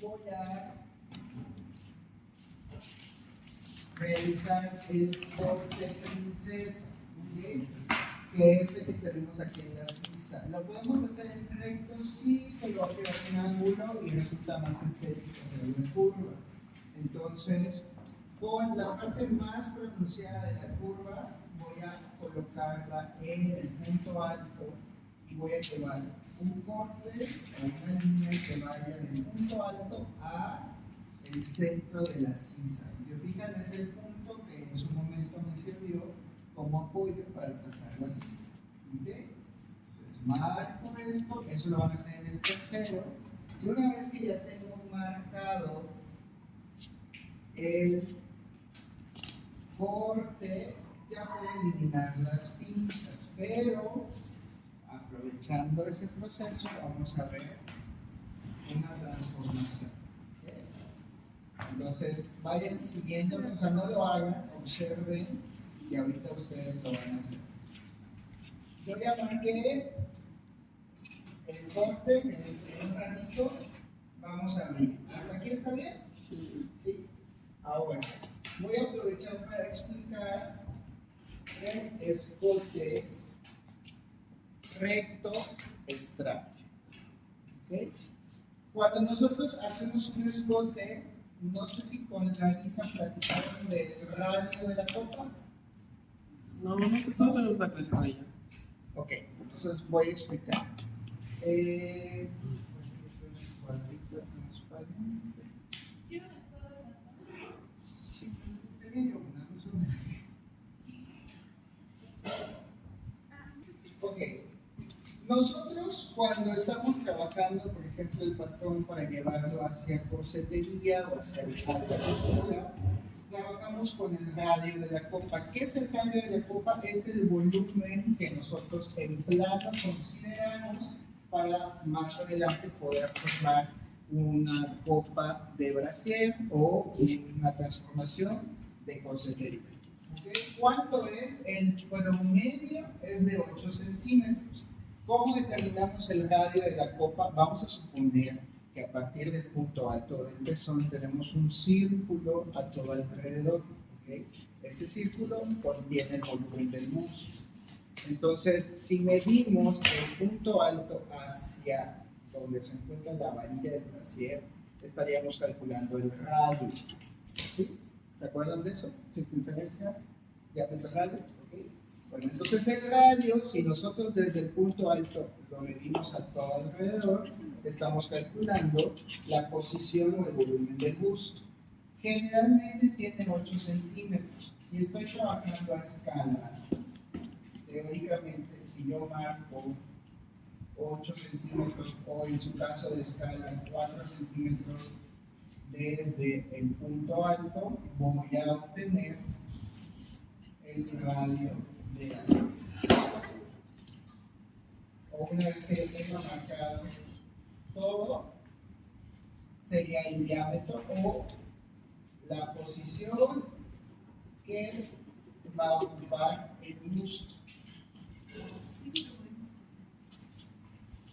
voy a realizar el corte princesa, ¿okay? Que es el que tenemos aquí en la sisa. ¿Lo podemos hacer en recto? Sí, pero va a quedar en ángulo y resulta más estético hacer una curva. Entonces, con la parte más pronunciada de la curva, voy a colocarla en el punto alto y voy a llevar un corte o una línea que vaya del punto alto a el centro de la sisa. Si se fijan, es el punto que en su momento me sirvió como apoyo para trazar la sisa. ¿Okay? Entonces, marco esto, eso lo van a hacer en el tercero. Y una vez que ya tengo marcado el corte, ya voy a eliminar las pinzas, pero aprovechando ese proceso vamos a ver una transformación. ¿Okay? Entonces vayan siguiendo, o sea, no lo hagan, observen y ahorita ustedes lo van a hacer. Yo ya marqué el corte, que en un ratito vamos a ver. ¿Hasta aquí está bien? Sí. ¿Sí? Ahora, voy a aprovechar para explicar el escote recto extraño. ¿Okay? Cuando nosotros hacemos un escote, no sé si con la Lisa platicaron del radio de la copa. No tenemos la clase con ella. Ok, entonces voy a explicar. Sí, tenía yo una, no sé. Ok, nosotros cuando estamos trabajando, por ejemplo, el patrón para llevarlo hacia corsetería o hacia alta costura, trabajamos con el radio de la copa. ¿Qué es el radio de la copa? Es el volumen que nosotros en plano consideramos para más adelante poder formar una copa de brasier o una transformación de corsetería. ¿Okay? ¿Cuánto es? El promedio es de 8 centímetros. ¿Cómo determinamos el radio de la copa? Vamos a suponer que a partir del punto alto del pezón tenemos un círculo a todo alrededor. ¿Okay? Ese círculo contiene el volumen del busto. Entonces, si medimos el punto alto hacia donde se encuentra la varilla del brasier, estaríamos calculando el radio. ¿Sí? ¿Se acuerdan de eso? Circunferencia, diámetro, radio. ¿Okay? Bueno, entonces el radio, si nosotros desde el punto alto lo medimos a todo alrededor, estamos calculando la posición o el volumen del busto. Generalmente tiene 8 centímetros. Si estoy trabajando a escala, teóricamente, si yo marco 8 centímetros o en su caso de escala 4 centímetros desde el punto alto, voy a obtener el radio de la copa. O una vez que yo tenga marcado todo, sería el diámetro o la posición que va a ocupar el busto.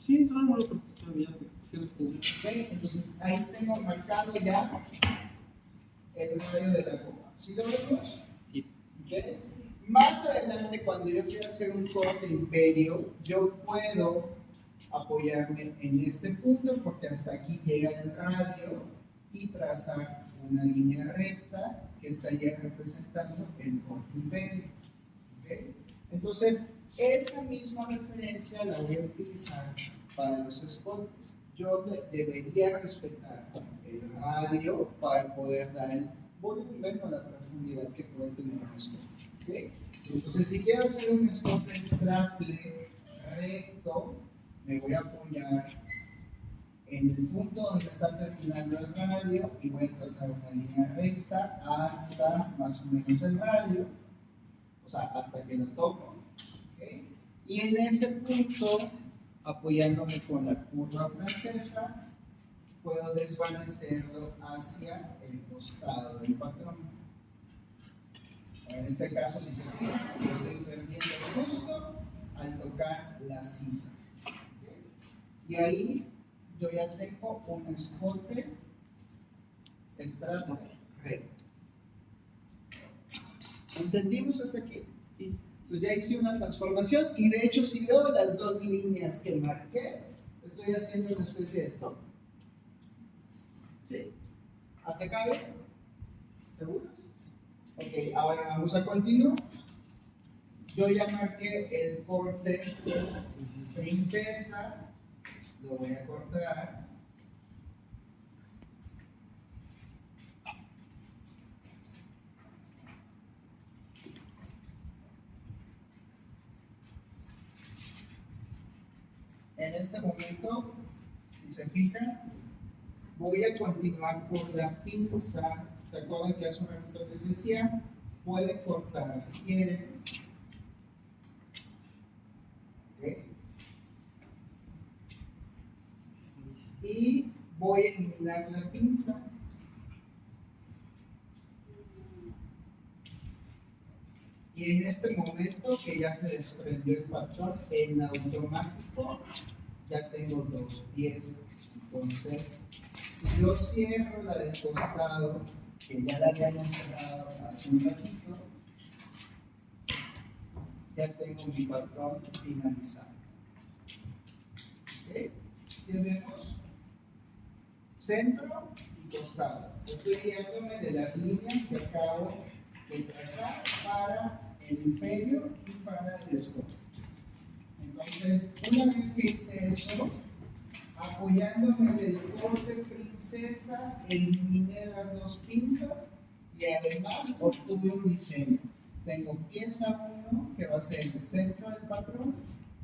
Sí, no, porque todavía se les puede. ¿Okay? Entonces ahí tengo marcado ya el radio de la copa. ¿Sí lo vemos? Sí. ¿Okay? Más adelante, cuando yo quiero hacer un corte imperio, yo puedo apoyarme en este punto porque hasta aquí llega el radio y trazar una línea recta que estaría representando el corte imperio. ¿Okay? Entonces, esa misma referencia la voy a utilizar para los escotes. Yo debería respetar el radio para poder dar el volumen o la profundidad que puede tener un escote. ¿Okay? Entonces, si quiero hacer un escote straple recto, me voy a apoyar en el punto donde está terminando el radio y voy a trazar una línea recta hasta más o menos el radio, o sea, hasta que lo toco. ¿Okay? Y en ese punto, apoyándome con la curva francesa, puedo desvanecerlo hacia el costado del patrón. En este caso, si se fijan, yo estoy perdiendo el busto al tocar la sisa. ¿Okay? Y ahí yo ya tengo un escote extra recto. ¿Entendimos hasta aquí? Sí. Entonces ya hice una transformación y de hecho si veo las dos líneas que marqué, estoy haciendo una especie de top. ¿Sí? ¿Hasta acá bien? ¿Seguros? Ok, ahora vamos a continuar. Yo ya marqué el corte princesa, lo voy a cortar. En este momento, si se fijan, voy a continuar por la pinza. ¿Se acuerdan que hace un ratito les decía? Pueden cortar si quieren. ¿Okay? Y voy a eliminar la pinza. Y en este momento que ya se desprendió el patrón, en automático ya tengo dos piezas. Entonces, si yo cierro la del costado, que ya la habíamos cerrado hace un ratito, ya tengo mi patrón finalizado. ¿Ok? ¿Ya vemos? Centro y costado. Estoy guiándome de las líneas que acabo de trazar para el imperio y para el escudo. Entonces, una vez que hice eso, apoyándome del corte princesa, eliminé las dos pinzas y además obtuve un diseño. Tengo pieza 1, que va a ser el centro del patrón,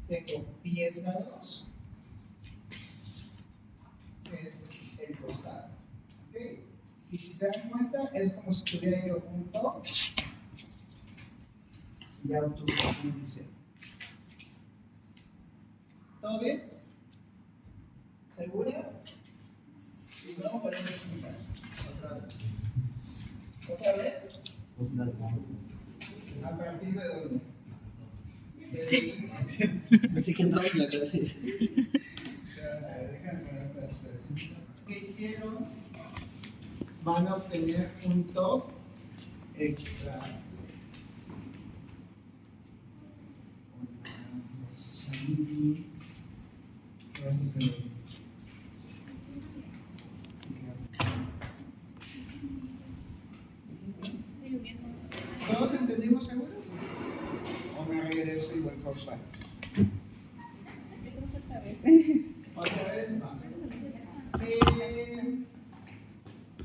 tengo pieza 2, que es el costado. ¿Okay? Y si se dan cuenta, es como si tuviera yo un top y ya obtuve un diseño. ¿Todo bien? ¿Seguras? Y luego podemos explicar. Otra vez. ¿Otra vez? ¿A partir de dónde? Así que no, la clase. Déjame poner las tres. ¿Qué hicieron? Van a obtener un top extra. ¿Todos entendimos seguros? ¿O me regreso y voy por partes? Otra vez, va.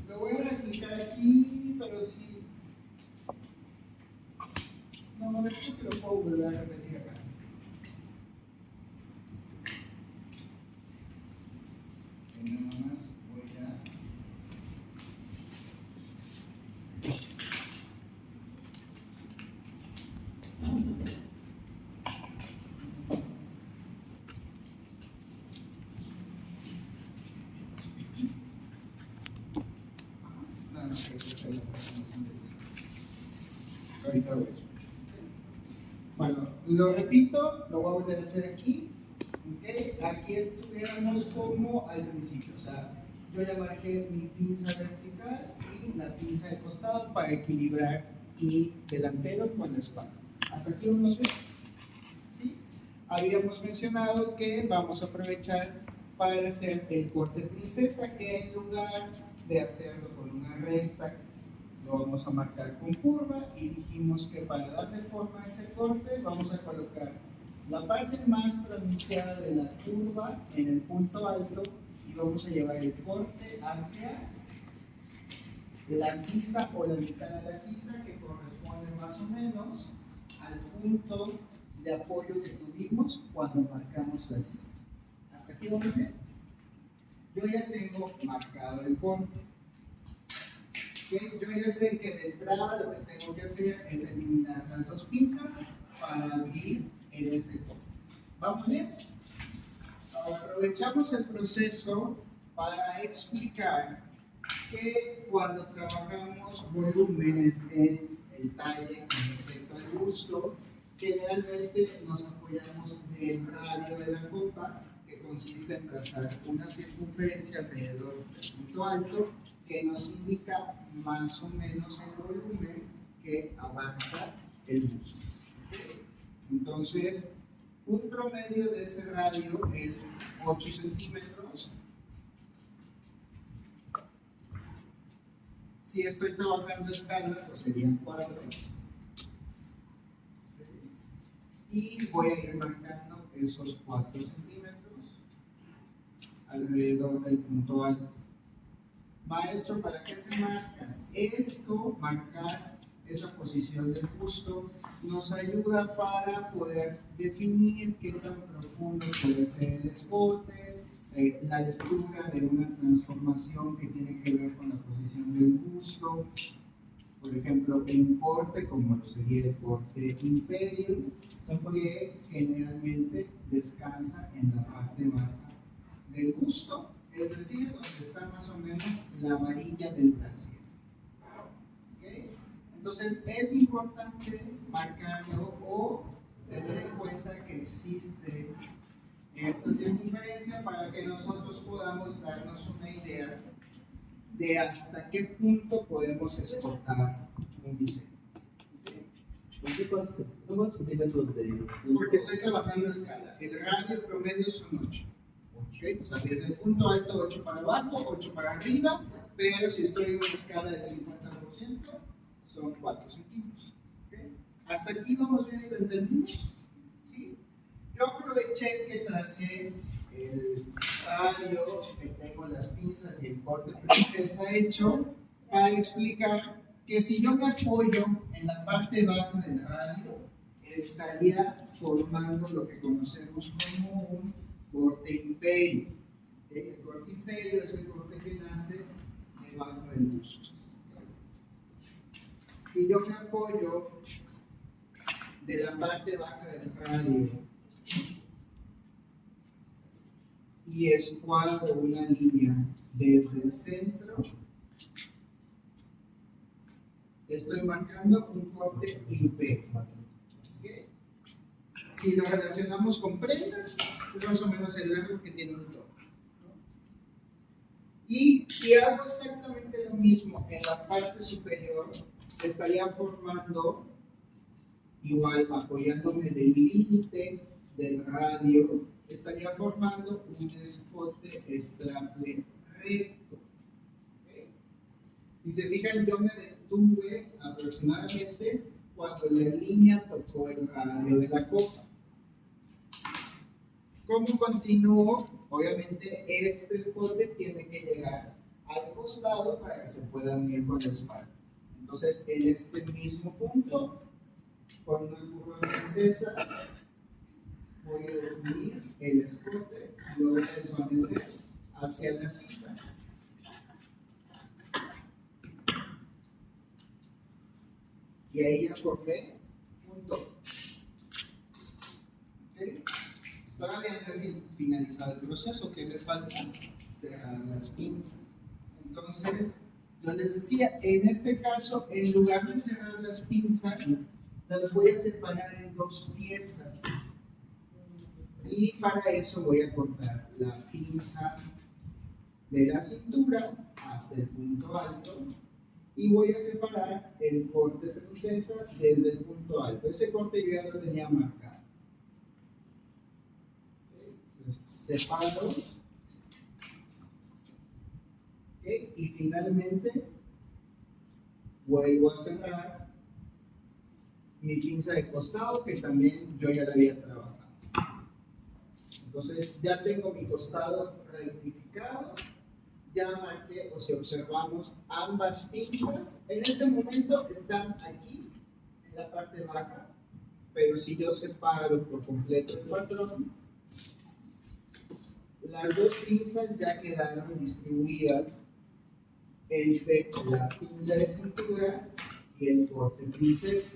Lo voy a replicar aquí, pero sí. No, me parece que lo puedo volver a repetir acá. Y nada más voy a. Ahorita voy. Bueno, lo repito, lo voy a volver a hacer aquí. ¿Okay? Aquí estuviéramos como al principio, o sea, yo ya marqué mi pinza vertical y la pinza de costado para equilibrar mi delantero con la espalda. Hasta aquí vamos bien. ¿Sí? Habíamos mencionado que vamos a aprovechar para hacer el corte princesa, que en lugar de hacerlo con una recta, lo vamos a marcar con curva y dijimos que para darle forma a este corte vamos a colocar la parte más pronunciada de la curva en el punto alto y vamos a llevar el corte hacia la sisa o la mitad de la sisa, que corresponde más o menos al punto de apoyo que tuvimos cuando marcamos la sisa. ¿Hasta aquí vamos bien? Yo ya tengo marcado el corte. Yo ya sé que de entrada lo que tengo que hacer es eliminar las dos pinzas para abrir en este corte. ¿Vamos bien? Ahora aprovechamos el proceso para explicar que cuando trabajamos volúmenes en el talle con respecto al busto, generalmente nos apoyamos del radio de la copa, que consiste en trazar una circunferencia alrededor del punto alto que nos indica más o menos el volumen que abarca el busto. Entonces, un promedio de ese radio es 8 centímetros. Si estoy trabajando a escala, pues serían 4. Y voy a ir marcando esos 4 centímetros alrededor del punto alto. Maestro, ¿para qué se marca? Esto, marcar esa posición del busto, nos ayuda para poder definir qué tan profundo puede ser el escote, la lectura de una transformación que tiene que ver con la posición del busto. Por ejemplo, un corte como lo sería el corte imperio, que generalmente descansa en la parte baja del busto, es decir, donde está más o menos la varilla del brasier. ¿Okay? Entonces es importante marcarlo o tener en cuenta que existe esta circunferencia para que nosotros podamos darnos una idea de hasta qué punto podemos exportar un diseño. ¿Por qué cuántos centímetros de...? Porque estoy trabajando a escala. El radio promedio son 8. ¿Okay? O sea, desde el punto alto 8 para abajo, 8 para arriba, pero si estoy en una escala del 50%, son 4 centímetros. ¿Okay? ¿Hasta aquí vamos bien y lo entendimos? ¿Sí? Yo aproveché que tracé el radio, que tengo las pinzas y el corte princesa hecho para explicar que si yo me apoyo en la parte baja del radio, estaría formando lo que conocemos como un corte imperio. ¿Okay? El corte imperio es el corte que nace debajo del busto. Si yo me apoyo de la parte baja del radio y escuadro una línea desde el centro, estoy marcando un corte imperio. ¿Okay? Si lo relacionamos con prendas, es más o menos el largo que tiene un tono. Y si hago exactamente lo mismo en la parte superior, estaría formando, igual apoyándome del límite del radio, estaría formando un escote staple recto. ¿Okay? Si se fijan, yo me detuve aproximadamente cuando la línea tocó el radio de la copa. ¿Cómo continúo? Obviamente este escote tiene que llegar al costado para que se pueda unir con la espalda. Entonces, en este mismo punto, con una curva princesa, voy a unir el escote y lo voy a desvanecer hacia la sisa. Y ahí ya formé un toque. ¿Okay? Todavía no he finalizado el proceso, que me falta cerrar las pinzas. Entonces, yo les decía, en este caso, en lugar de cerrar las pinzas, las voy a separar en 2 piezas. Y para eso voy a cortar la pinza de la cintura hasta el punto alto y voy a separar el corte princesa desde el punto alto. Ese corte yo ya lo tenía marcado. Entonces, separo. ¿Okay? Y finalmente vuelvo a cerrar mi pinza de costado, que también yo ya la había trabajado. Entonces ya tengo mi costado rectificado, ya marqué, o si observamos, ambas pinzas en este momento están aquí en la parte baja, pero si yo separo por completo el patrón, las 2 pinzas ya quedaron distribuidas entre la pinza de cintura y el corte princesa.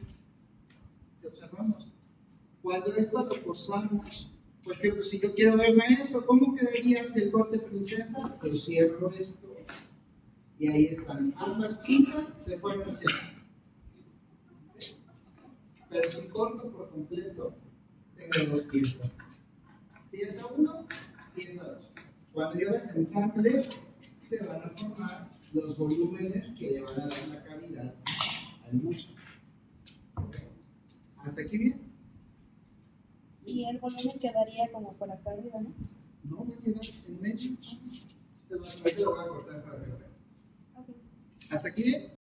Si observamos, cuando esto lo posamos, por ejemplo, si yo quiero ver maestro, ¿cómo quedaría si el corte princesa? Pues cierro esto y ahí están ambas pinzas, se forman hacia acá. Pero si corto por completo, tengo 2 piezas. Pieza 1, pieza 2. Cuando yo las ensamble, se van a formar los volúmenes que le van a dar la cavidad al músculo. ¿Ok? ¿Hasta aquí bien? Y el volumen quedaría como por acá arriba, ¿no? No, va a quedar en medio. Ahorita lo voy a cortar para que lo vean. Ok. ¿Hasta aquí bien?